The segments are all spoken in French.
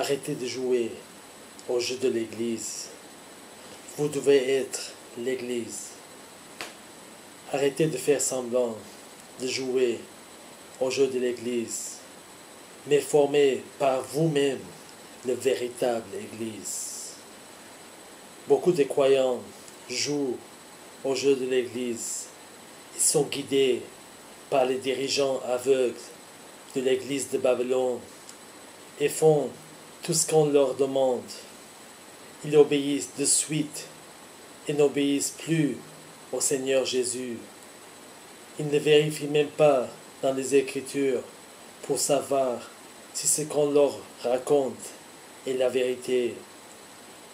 Arrêtez de jouer au jeu de l'Église. Vous devez être l'Église. Arrêtez de faire semblant de jouer au jeu de l'Église, mais formez par vous-même la véritable Église. Beaucoup de croyants jouent au jeu de l'Église. Ils sont guidés par les dirigeants aveugles de l'Église de Babylone et font tout ce qu'on leur demande. Ils obéissent de suite et n'obéissent plus au Seigneur Jésus. Ils ne vérifient même pas dans les Écritures pour savoir si ce qu'on leur raconte est la vérité.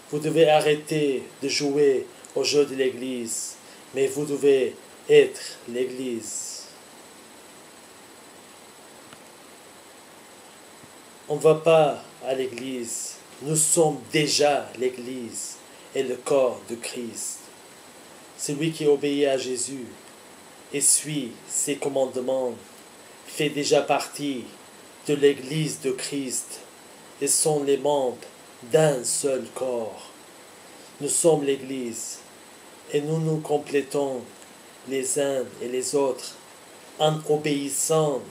Vous devez arrêter de jouer au jeu de l'Église, mais vous devez être l'Église. On ne va pas à l'Église. Nous sommes déjà l'Église et le corps de Christ. Celui qui obéit à Jésus et suit ses commandements fait déjà partie de l'Église de Christ et sont les membres d'un seul corps. Nous sommes l'Église et nous nous complétons les uns et les autres en obéissant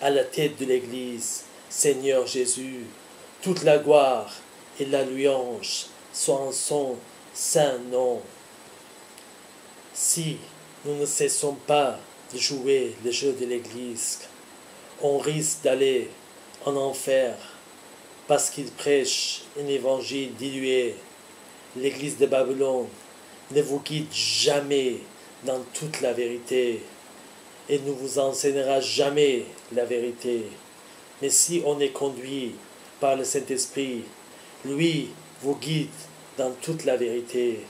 à la tête de l'Église, Seigneur Jésus. Toute la gloire et la louange soient en son saint nom. Si nous ne cessons pas de jouer le jeu de l'Église, on risque d'aller en enfer parce qu'il prêche un évangile dilué. L'Église de Babylone ne vous guide jamais dans toute la vérité et ne vous enseignera jamais la vérité. Mais si on est conduit par le Saint-Esprit, lui vous guide dans toute la vérité.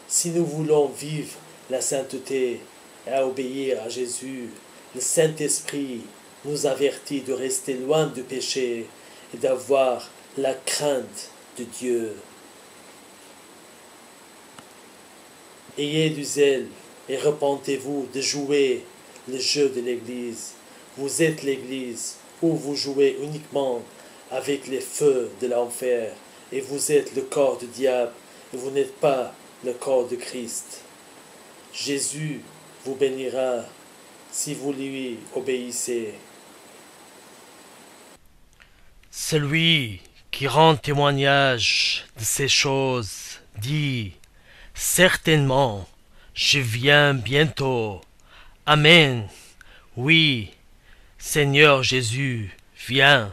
Si nous voulons vivre la sainteté et à obéir à Jésus, le Saint-Esprit nous avertit de rester loin du péché et d'avoir la crainte de Dieu. Ayez du zèle et repentez-vous de jouer le jeu de l'Église. Vous êtes l'Église où vous jouez uniquement avec les feux de l'enfer et vous êtes le corps du diable et vous n'êtes pas le corps de Christ. Jésus vous bénira si vous lui obéissez. Celui qui rend témoignage de ces choses dit: certainement, je viens bientôt. Amen. Oui, Seigneur Jésus, viens.